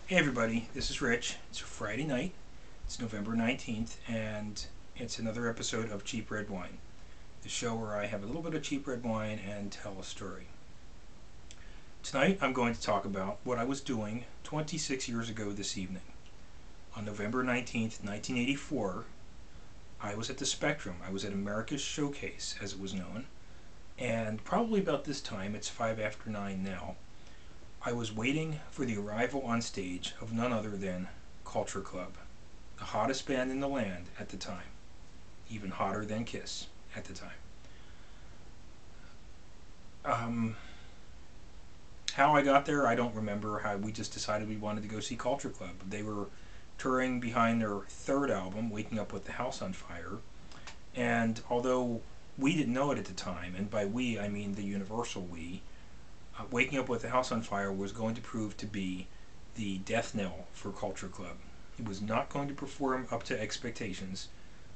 Hey everybody, this is Rich. It's Friday night, it's November 19th, and it's another episode of Cheap Red Wine, the show where I have a little bit of cheap red wine and tell a story. Tonight I'm going to talk about what I was doing 26 years ago this evening. On November 19th, 1984, I was at the Spectrum. I was at America's Showcase, as it was known, and probably about this time, it's 5 after 9 now, I was waiting for the arrival on stage of none other than Culture Club, the hottest band in the land at the time, even hotter than Kiss at the time. How I got there, I don't remember. How we just decided we wanted to go see Culture Club. They were touring behind their third album, Waking Up with the House on Fire, and although we didn't know it at the time, and by we I mean the universal we, Waking Up with the House on Fire was going to prove to be the death knell for Culture Club. It was not going to perform up to expectations,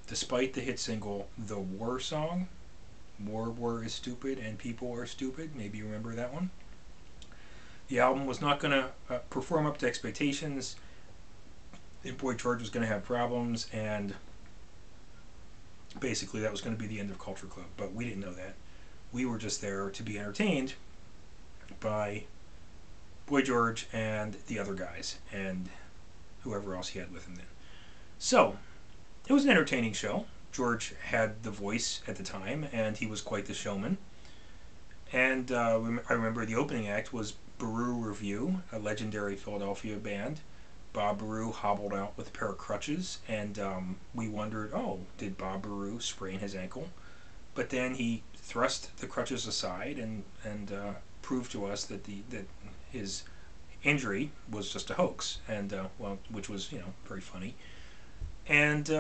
despite the hit single, the War song. War is stupid and people are stupid. Maybe you remember that one. The album was not going to perform up to expectations. Boy George was going to have problems, and basically that was going to be the end of Culture Club. But we didn't know that. We were just there to be entertained by Boy George and the other guys and whoever else he had with him then. So it was an entertaining show. George had the voice at the time, and he was quite the showman. And I remember the opening act was Baru Review, a legendary Philadelphia band. Bob Baru hobbled out with a pair of crutches, and we wondered, oh, did Bob Baru sprain his ankle? But then he thrust the crutches aside and proved to us that his injury was just a hoax, and which was very funny. And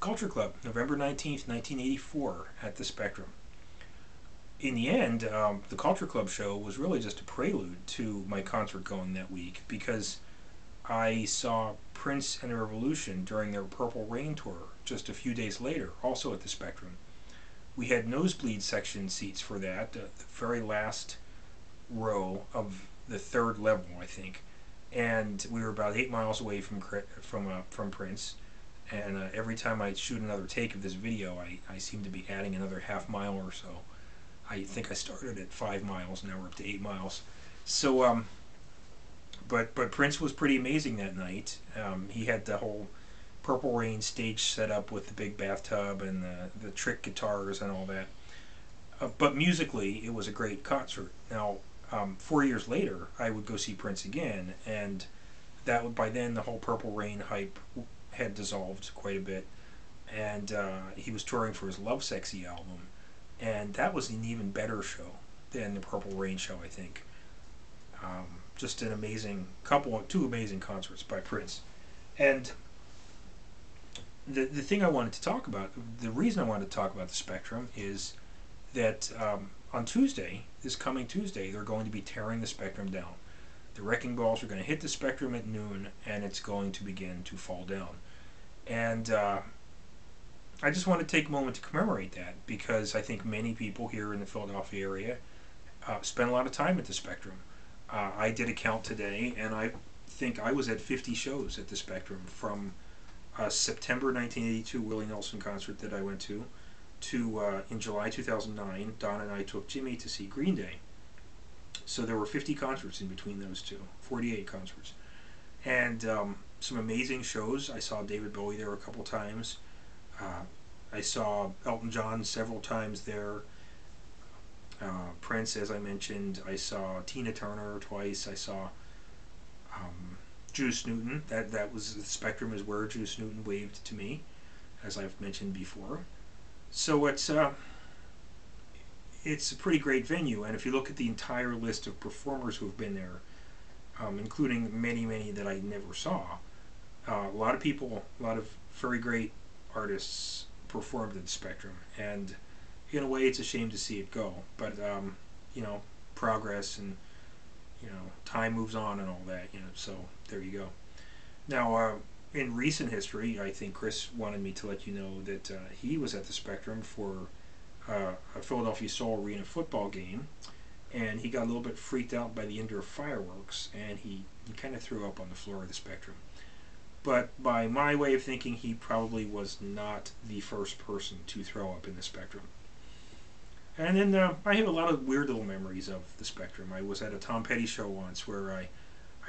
Culture Club, November 19th, 1984, at the Spectrum. In the end, the Culture Club show was really just a prelude to my concert going that week, because I saw Prince and the Revolution during their Purple Rain tour just a few days later, also at the Spectrum. We had nosebleed section seats for that, the very last row of the third level, I think, and we were about 8 miles away from Prince. And every time I shoot another take of this video, I seem to be adding another half mile or so. I think I started at 5 miles, now we're up to 8 miles. So, but Prince was pretty amazing that night. He had the whole Purple Rain stage set up with the big bathtub and the trick guitars and all that. But musically, it was a great concert. Now, 4 years later, I would go see Prince again, and by then the whole Purple Rain hype had dissolved quite a bit, and he was touring for his Lovesexy album, and that was an even better show than the Purple Rain show, I think. Just an amazing two amazing concerts by Prince. And the thing I wanted to talk about, the reason I wanted to talk about the Spectrum is that on Tuesday, this coming Tuesday, they're going to be tearing the Spectrum down. The wrecking balls are going to hit the Spectrum at noon, and it's going to begin to fall down. And I just want to take a moment to commemorate that, because I think many people here in the Philadelphia area spend a lot of time at the Spectrum. I did a count today, and I think I was at 50 shows at the Spectrum, from September 1982 Willie Nelson concert that I went to in July 2009, Don and I took Jimmy to see Green Day. So there were 50 concerts in between those two, 48 concerts. And some amazing shows. I saw David Bowie there a couple times. I saw Elton John several times there. Prince, as I mentioned. I saw Tina Turner twice. I saw Juice Newton. That was the Spectrum, is where Juice Newton waved to me, as I've mentioned before. So it's a pretty great venue, and if you look at the entire list of performers who have been there, including many that I never saw, a lot of very great artists performed at the Spectrum, and in a way it's a shame to see it go, but progress and time moves on and all that, so there you go. Now, in recent history, I think Chris wanted me to let you know that he was at the Spectrum for a Philadelphia Soul Arena football game, and he got a little bit freaked out by the indoor fireworks, and he He kind of threw up on the floor of the Spectrum. But by my way of thinking, he probably was not the first person to throw up in the Spectrum. And then I have a lot of weird little memories of the Spectrum. I was at a Tom Petty show once where I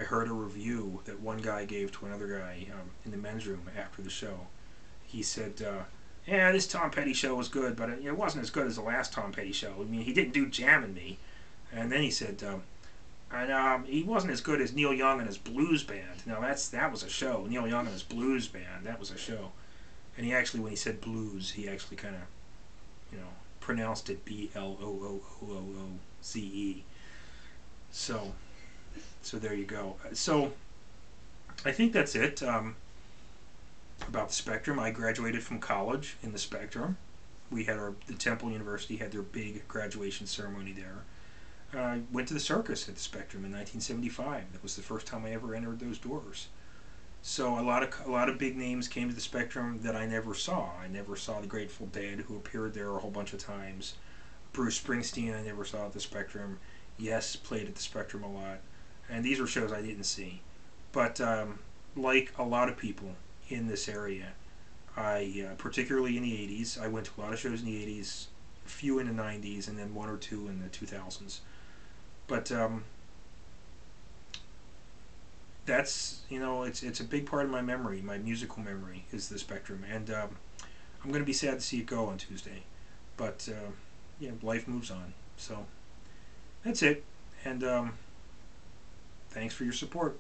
heard a review that one guy gave to another guy in the men's room after the show. He said, yeah, this Tom Petty show was good, but it wasn't as good as the last Tom Petty show. I mean, he didn't do Jammin' Me. And then he said, and he wasn't as good as Neil Young and his blues band. Now, that was a show. Neil Young and his blues band, that was a show. And he actually, when he said blues, he actually kind of, pronounced it Blooooze. So there you go. So I think that's it about the Spectrum. I graduated from college in the Spectrum. We had the Temple University had their big graduation ceremony there. I went to the circus at the Spectrum in 1975. That was the first time I ever entered those doors. So a lot of big names came to the Spectrum that I never saw. I never saw the Grateful Dead, who appeared there a whole bunch of times. Bruce Springsteen I never saw at the Spectrum. Yes, played at the Spectrum a lot. And these were shows I didn't see. But like a lot of people in this area, particularly in the 80s, I went to a lot of shows in the 80s, a few in the 90s, and then one or two in the 2000s. But that's, it's a big part of my memory, my musical memory, is the Spectrum. And I'm going to be sad to see it go on Tuesday. But, life moves on. So that's it. And thanks for your support.